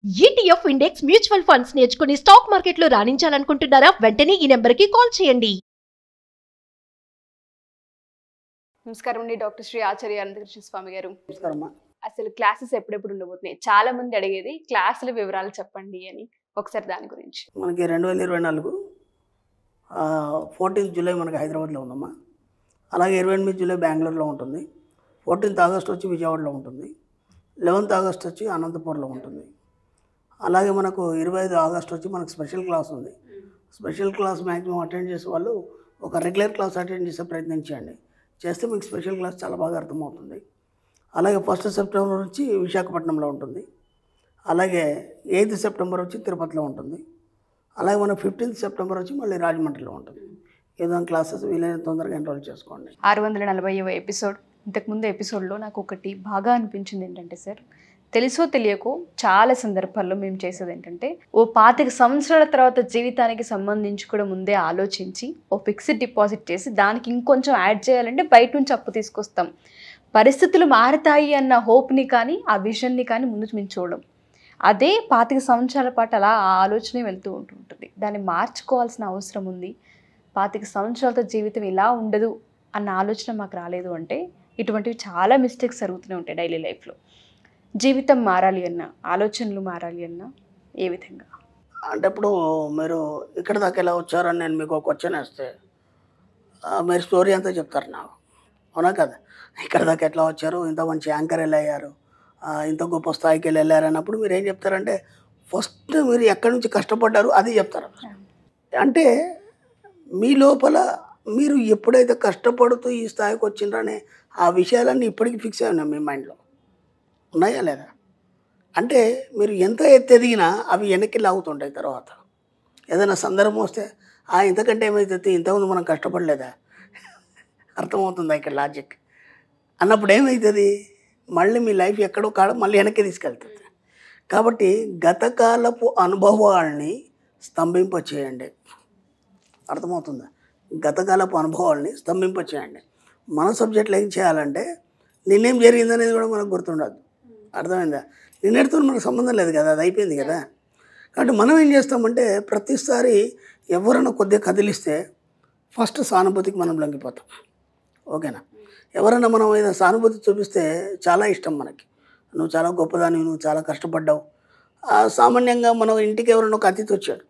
ETF index mutual funds నేర్చుకుని stock మార్కెట్లో రాణించాలనుకుంటున్నారా? వెంటనే ఈ నెంబర్కి కాల్ చేయండి. నమస్కారం అండి, డాక్టర్ శ్రీ ఆచార్య అనంతకృష్ణ స్వామి గారు. నమస్కారమ్మా. అసలు క్లాసెస్ ఎప్పుడెప్పుడు ఉండబోతున్నాయి? చాలా మంది అడిగేది క్లాసుల వివరాలు చెప్పండి అని. ఒకసారి దాని గురించి. మనకి 2024 14th జూలై మనకి హైదరాబాద్లో ఉందమ్మా. అలాగే 28 జూలై బెంగళూరులో ఉంటుంది. 14th ఆగస్ట్ వచ్చి విజయవాడలో ఉంటుంది. 11th ఆగస్ట్ వచ్చి అనంతపూర్లో ఉంటుంది. అలాగే మనకు 25 ఆగస్ట్ వచ్చి మనకు స్పెషల్ క్లాస్ ఉంది. స్పెషల్ క్లాస్ మ్యాక్సిమం అటెండ్ చేసే వాళ్ళు ఒక రెగ్యులర్ క్లాస్ అటెండ్ చేసే ప్రయత్నం చేయండి. చేస్తే మీకు స్పెషల్ క్లాస్ చాలా బాగా అర్థమవుతుంది. అలాగే 1st సెప్టెంబర్ నుంచి విశాఖపట్నంలో ఉంటుంది. అలాగే 8th సెప్టెంబర్ వచ్చి తిరుపతిలో ఉంటుంది. అలాగే మన 15th సెప్టెంబర్ వచ్చి మళ్ళీ రాజమండ్రిలో ఉంటుంది. ఏదైనా క్లాసెస్ వీలైన తొందరగా ఎన్రోల్ చేసుకోండి. 640వ ఎపిసోడ్. ఇంతకుముందు ఎపిసోడ్లో నాకు ఒకటి బాగా అనిపించింది ఏంటంటే సార్, తెలుసో తెలియకో చాలా సందర్భాల్లో మేము చేసేది ఏంటంటే, ఓ 25 సంవత్సరాల తర్వాత జీవితానికి సంబంధించి కూడా ముందే ఆలోచించి ఓ ఫిక్స్డ్ డిపాజిట్ చేసి దానికి ఇంకొంచెం యాడ్ చేయాలంటే బయట నుంచి అప్పు తీసుకొస్తాం. పరిస్థితులు మారుతాయి అన్న హోప్ని కానీ ఆ విజన్ని కానీ ముందు మేము చూడం. అదే 25 సంవత్సరాల పాటు అలా ఆ ఆలోచనే వెళ్తూ ఉంటుంటుంది. దాన్ని మార్చుకోవాల్సిన అవసరం ఉంది. 25 సంవత్సరాలతో జీవితం ఇలా ఉండదు అన్న ఆలోచన మాకు రాలేదు అంటే ఇటువంటివి చాలా మిస్టేక్స్ జరుగుతూనే ఉంటాయి డైలీ లైఫ్లో. జీవితం మారాలి అన్న, ఆలోచనలు మారాలి అన్న ఏ విధంగా? అంటే ఇప్పుడు మీరు ఇక్కడ దాకా ఎలా వచ్చారని నేను మీకు ఒక క్వశ్చన్ వేస్తే మీరు స్టోరీ అంతా చెప్తారు నాకు, అవునా కదా? ఇక్కడ దాకా ఎట్లా వచ్చారు, ఇంత మంచి యాంకర్ ఎలా అయ్యారు, ఇంత గొప్ప స్థాయికి వెళ్ళారు అన్నప్పుడు మీరు ఏం చెప్తారంటే ఫస్ట్ మీరు ఎక్కడి నుంచి కష్టపడ్డారు అది చెప్తారు. అంటే మీ లోపల మీరు ఎప్పుడైతే కష్టపడుతూ ఈ స్థాయికి వచ్చిండ్రనే ఆ విషయాలన్నీ ఇప్పటికీ ఫిక్స్ అయి ఉన్నాయి మీ మైండ్లో, ఉన్నాయా లేదా? అంటే మీరు ఎంత ఎదిగినా అవి వెనక్కి లాగుతుంటాయి. తర్వాత ఏదైనా సందర్భం వస్తే ఇంతకంటే ఏమైతే ఇంతకుముందు మనం కష్టపడలేదా, అర్థమవుతుందా ఇక్కడ లాజిక్ అన్నప్పుడు ఏమవుతుంది, మళ్ళీ మీ లైఫ్ ఎక్కడో కాడ మళ్ళీ వెనక్కి తీసుకెళ్తుంది. కాబట్టి గతకాలపు అనుభవాల్ని స్తంభింపచేయండి. అర్థమవుతుందా? గతకాలపు అనుభవాల్ని స్తంభింపచేయండి. మన సబ్జెక్టులు ఏం చేయాలంటే నిన్నేం జరిగింది అనేది కూడా మనకు గుర్తుండదు. అర్థమైందా? నిన్నటితో మనకు సంబంధం లేదు కదా, అది అయిపోయింది కదా. కాబట్టి మనం ఏం చేస్తామంటే ప్రతిసారి ఎవరైనా కొద్దిగా కదిలిస్తే ఫస్ట్ సానుభూతికి మనం లొంగిపోతాం. ఓకేనా? ఎవరైనా మనం ఏదైనా సానుభూతి చూపిస్తే చాలా ఇష్టం మనకి. నువ్వు చాలా గొప్పదాన్ని, నువ్వు చాలా కష్టపడ్డావు. సామాన్యంగా మనం ఇంటికి ఎవరైనా ఒక అతిథి వచ్చాడు.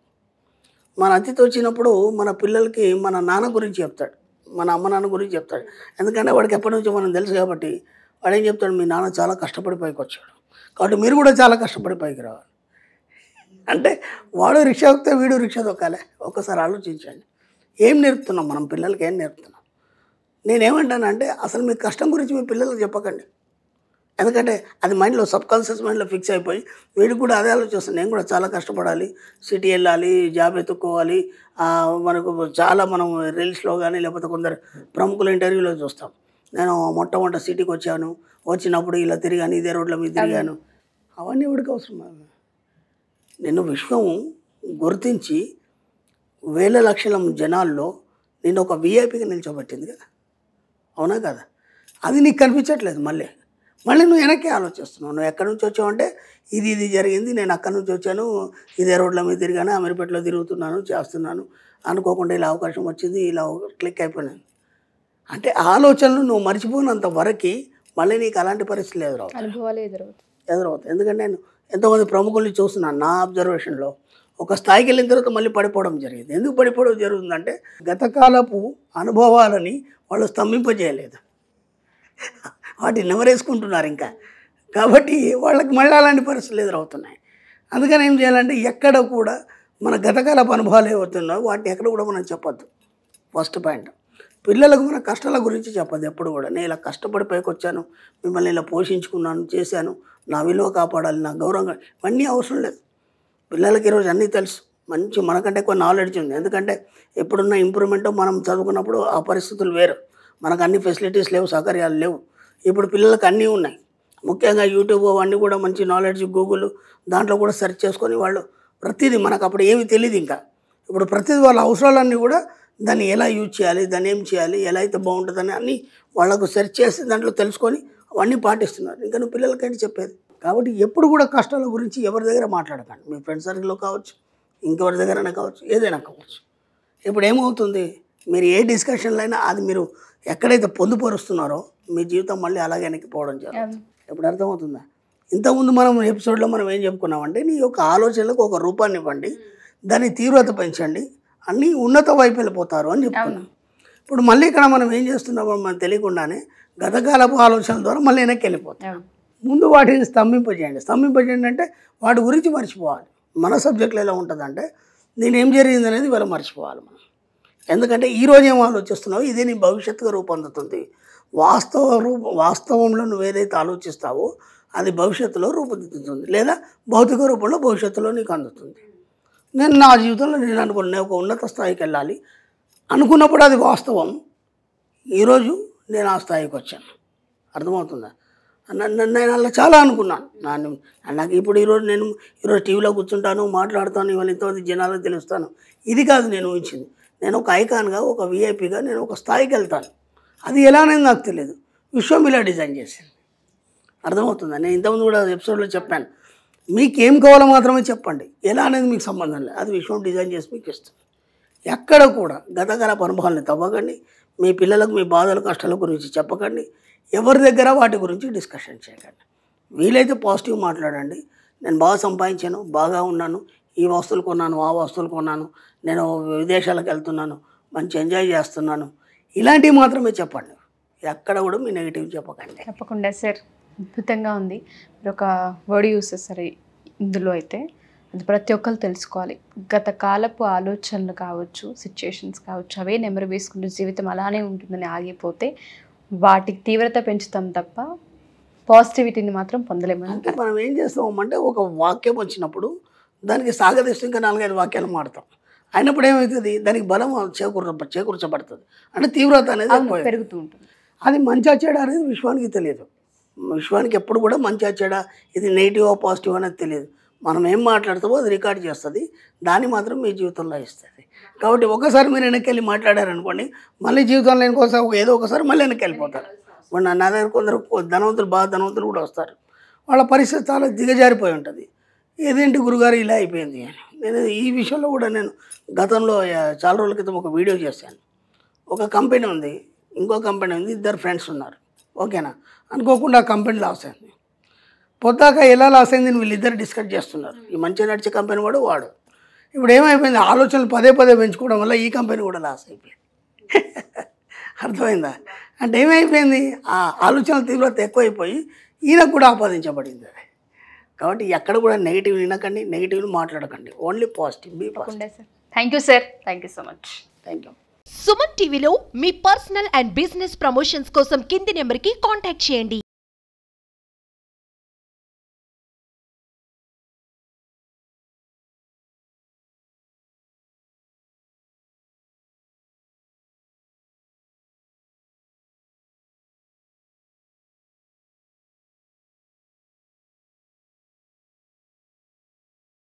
మన అతిథి వచ్చినప్పుడు మన పిల్లలకి మన నాన్న గురించి చెప్తాడు, మన అమ్మ నాన్న గురించి చెప్తాడు. ఎందుకంటే వాడికి ఎప్పటి నుంచో మనం తెలుసు కాబట్టి వాడు ఏం చెప్తాడు, మీ నాన్న చాలా కష్టపడి పైకి వచ్చాడు కాబట్టి మీరు కూడా చాలా కష్టపడి పైకి రావాలి. అంటే వాడు రిక్షా తొక్కితే వీడు రిక్షా తొక్కాలి. ఒక్కసారి ఆలోచించండి, ఏం నేర్పుతున్నాం మనం పిల్లలకి, ఏం నేర్పుతున్నాం? నేనేమంటానంటే అసలు మీ కష్టం గురించి మీ పిల్లలకు చెప్పకండి. ఎందుకంటే అది మైండ్లో సబ్కాన్షియస్ మైండ్లో ఫిక్స్ అయిపోయి వీడికి కూడా అదే ఆలోచిస్తాను, నేను కూడా చాలా కష్టపడాలి, సిటీ వెళ్ళాలి, జాబ్ ఎత్తుక్కోవాలి. మనకు చాలా మనం రీల్స్లో కానీ లేకపోతే కొందరు ప్రముఖుల ఇంటర్వ్యూలో చూస్తాం, నేను మొట్టమొదటి సిటీకి వచ్చాను, వచ్చినప్పుడు ఇలా తిరిగాను, ఇదే రోడ్ల మీద తిరిగాను. అవన్నీ ఎవరికి అవసరం? నిన్ను విశ్వం గుర్తించి వేల లక్షల జనాల్లో నేను ఒక విఐపిగా నిల్చోబెట్టింది కదా, అవునా కదా? అది నీకు కనిపించట్లేదు. మళ్ళీ నువ్వు వెనక్కి ఆలోచిస్తున్నావు. నువ్వు ఎక్కడి నుంచి వచ్చావంటే ఇది జరిగింది, నేను అక్కడి నుంచి వచ్చాను, ఇదే రోడ్ల మీద తిరిగాను, అమీర్పేటలో తిరుగుతున్నాను, చేస్తున్నాను, అనుకోకుండా ఇలా అవకాశం వచ్చింది, ఇలా క్లిక్ అయిపోయినాను. అంటే ఆలోచనలు నువ్వు మర్చిపోయినంత వరకు మళ్ళీ నీకు అలాంటి పరిస్థితులు అనుభవాలు ఎదురవుతాయి. ఎందుకంటే నేను ఎంతోమంది ప్రముఖుల్ని చూస్తున్నాను నా అబ్జర్వేషన్లో, ఒక స్థాయికి వెళ్ళిన తర్వాత మళ్ళీ పడిపోవడం జరిగింది. ఎందుకు పడిపోవడం జరుగుతుందంటే గతకాలపు అనుభవాలని వాళ్ళు స్తంభింపజేయలేదు, వాటిని నెవరేసుకుంటున్నారు ఇంకా. కాబట్టి వాళ్ళకి మళ్ళీ అలాంటి పరిస్థితులు ఎదురవుతున్నాయి. అందుకని ఏం చేయాలంటే ఎక్కడ కూడా మన గతకాలపు అనుభవాలు ఏమవుతున్నాయో వాటిని ఎక్కడ కూడా మనం చెప్పొద్దు. ఫస్ట్ పాయింట్, పిల్లలకు మన కష్టాల గురించి చెప్పదు ఎప్పుడు కూడా. నేను ఇలా కష్టపడి పైకి వచ్చాను, మిమ్మల్ని ఇలా పోషించుకున్నాను, చేశాను, నా విలువ కాపాడాలి, నా గౌరవంగా, ఇవన్నీ అవసరం లేదు. పిల్లలకి ఈరోజు అన్నీ తెలుసు, మంచి మనకంటే ఎక్కువ నాలెడ్జ్ ఉంది. ఎందుకంటే ఎప్పుడున్న ఇంప్రూవ్మెంట్ మనం చదువుకున్నప్పుడు ఆ పరిస్థితులు వేరు, మనకు అన్ని ఫెసిలిటీస్ లేవు, సౌకర్యాలు లేవు. ఇప్పుడు పిల్లలకు అన్నీ ఉన్నాయి. ముఖ్యంగా యూట్యూబ్ అవన్నీ కూడా మంచి నాలెడ్జ్, గూగుల్ దాంట్లో కూడా సెర్చ్ చేసుకొని వాళ్ళు ప్రతిదీ, మనకు అప్పుడు ఏమీ తెలియదు ఇంకా. ఇప్పుడు ప్రతిదీ వాళ్ళ అవసరాలన్నీ కూడా దాన్ని ఎలా యూజ్ చేయాలి, దాన్ని ఏం చేయాలి, ఎలా అయితే బాగుంటుందని అన్నీ వాళ్ళకు సెర్చ్ చేసి దాంట్లో తెలుసుకొని అవన్నీ పాటిస్తున్నారు. ఇంకా నువ్వు పిల్లలకంటే చెప్పేది కాబట్టి ఎప్పుడు కూడా కష్టాల గురించి ఎవరి దగ్గర మాట్లాడకండి. మీ ఫ్రెండ్ సర్కిల్లో కావచ్చు, ఇంకెవరి దగ్గరైనా కావచ్చు, ఏదైనా కావచ్చు. ఇప్పుడు ఏమవుతుంది, మీరు ఏ డిస్కషన్లో అయినా అది మీరు ఎక్కడైతే పొందుపరుస్తున్నారో మీ జీవితం మళ్ళీ అలాగే వెనక్కిపోవడం జరుగుతుంది. ఇప్పుడు అర్థమవుతుందా? ఇంతకుముందు మనం ఎపిసోడ్లో మనం ఏం చెప్పుకున్నామంటే, నీ యొక్క ఆలోచనలకు ఒక రూపాన్ని ఇవ్వండి, దాని తీవ్రత పెంచండి, అన్నీ ఉన్నత వైపు వెళ్ళిపోతారు అని చెప్పుకున్నాం. ఇప్పుడు మళ్ళీ ఇక్కడ మనం ఏం చేస్తున్నామో మనం తెలియకుండానే గతకాలపు ఆలోచనల ద్వారా మళ్ళీ వెనక్కి వెళ్ళిపోతాం. ముందు వాటిని స్తంభింపజేయండి అంటే వాటి గురించి మర్చిపోవాలి. మన సబ్జెక్టులో ఎలా ఉంటుందంటే, నేను ఏం జరిగింది అనేది ఇవాళ మర్చిపోవాలి మనం. ఎందుకంటే ఈరోజు ఏం ఆలోచిస్తున్నావు ఇదే నీ భవిష్యత్తుగా రూపొందుతుంది. వాస్తవంలో నువ్వు ఏదైతే ఆలోచిస్తావో అది భవిష్యత్తులో రూపొందుతుంది, లేదా భౌతిక రూపంలో భవిష్యత్తులో నీకు అందుతుంది. నేను నా జీవితంలో నేను అనుకున్నాను ఒక ఉన్నత స్థాయికి వెళ్ళాలి అనుకున్నప్పుడు అది వాస్తవం. ఈరోజు నేను ఆ స్థాయికి వచ్చాను. అర్థమవుతుందా? నేను అలా చాలా అనుకున్నాను. నాకు ఇప్పుడు ఈరోజు టీవీలో కూర్చుంటాను, మాట్లాడతాను, ఇవాళ ఇంతమంది జనాలకు తెలుస్తాను. ఇది కాదు నేను ఊహించింది. నేను ఒక ఐకాన్గా, ఒక విఐపిగా నేను ఒక స్థాయికి వెళ్తాను. అది ఎలా అనేది నాకు తెలియదు. విశ్వం ఇలా డిజైన్ చేసింది. అర్థమవుతుందా? నేను ఇంతకుముందు కూడా ఎపిసోడ్లో చెప్పాను, మీకేం కావాలో మాత్రమే చెప్పండి, ఎలా అనేది మీకు సంబంధం లేదు. అది విశ్వం డిజైన్ చేసి మీకు ఇస్తుంది. ఎక్కడ కూడా గతకాలపు అనుభవాలని తవ్వకండి. మీ పిల్లలకు మీ బాధల కష్టాల గురించి చెప్పకండి. ఎవరి దగ్గర వాటి గురించి డిస్కషన్ చేయకండి. వీలైతే పాజిటివ్ మాట్లాడండి. నేను బాగా సంపాదించాను, బాగా ఉన్నాను, ఈ వస్తువులు కొన్నాను, ఆ వస్తువులు కొన్నాను, నేను విదేశాలకు వెళ్తున్నాను, మంచి ఎంజాయ్ చేస్తున్నాను, ఇలాంటివి మాత్రమే చెప్పండి. ఎక్కడ కూడా మీ నెగిటివ్ చెప్పకండి. తప్పకుండా సార్, అద్భుతంగా ఉంది. మీరు ఒక వర్డ్ యూస్ చేస్తారు ఇందులో, అయితే అది ప్రతి ఒక్కరు తెలుసుకోవాలి. గత కాలపు ఆలోచనలు కావచ్చు, సిచ్యుయేషన్స్ కావచ్చు, అవే నెమరు వేసుకుంటూ జీవితం అలానే ఉంటుందని ఆగిపోతే వాటికి తీవ్రత పెంచుతాం తప్ప పాజిటివిటీని మాత్రం పొందలేము. అంటే మనం ఏం చేస్తామంటే, ఒక వాక్యం వచ్చినప్పుడు దానికి సాగదీస్తూ ఇంకా 4-5 వాక్యాలు మాడతాం. అయినప్పుడు ఏమవుతుంది, దానికి బలం చేకూర్చబడుతుంది. అంటే తీవ్రత అనేది పెరుగుతూ ఉంటుంది. అది మంచి చెడ అనేది విశ్వానికి తెలియదు. విశ్వానికి ఎప్పుడు కూడా మంచి చెడ, ఇది నెగిటివ్ పాజిటివ్ అనేది తెలియదు. మనం ఏం మాట్లాడతామో అది రికార్డ్ చేస్తుంది, దాన్ని మాత్రం మీ జీవితంలో ఇస్తుంది. కాబట్టి ఒకసారి మీరు వెనక్కి వెళ్ళి మాట్లాడారనుకోండి, మళ్ళీ జీవితంలో ఏదో ఒకసారి మళ్ళీ వెనక్కి వెళ్ళిపోతారు. ఇప్పుడు నా దగ్గర కొందరు ధనవంతులు, బాగా ధనవంతులు కూడా వస్తారు. వాళ్ళ పరిస్థితి చాలా దిగజారిపోయి ఉంటుంది. ఏదేంటి గురుగారు ఇలా అయిపోయింది అని. నేను ఈ విషయంలో కూడా నేను గతంలో చాలా రోజుల క్రితం ఒక వీడియో చేశాను. ఒక కంపెనీ ఉంది, ఇంకో కంపెనీ ఉంది, ఇద్దరు ఫ్రెండ్స్ ఉన్నారు. ఓకేనా? అనుకోకుండా ఆ కంపెనీ లాస్ అయింది. పొద్దాక ఎలా లాస్ అయింది వీళ్ళిద్దరు డిస్కస్ చేస్తున్నారు. ఈ మంచిగా నడిచే కంపెనీ వాడు. ఇప్పుడు ఏమైపోయింది, ఆలోచనలు పదే పెంచుకోవడం వల్ల ఈ కంపెనీ కూడా లాస్ అయిపోయింది. అర్థమైందా? అంటే ఏమైపోయింది, ఆ ఆలోచనల తీవ్రత ఎక్కువైపోయి ఈయనకు కూడా ఆపాదించబడింది. కాబట్టి ఎక్కడ కూడా నెగిటివ్ వినకండి, నెగిటివ్ని మాట్లాడకండి. Only positive. Be positive. Thank you sir, thank you so much. Thank you. Suman టీవీలో మీ పర్సనల్ అండ్ బిజినెస్ ప్రమోషన్స్ కోసం కింది నెంబర్కి కాంటాక్ట్ చేయండి.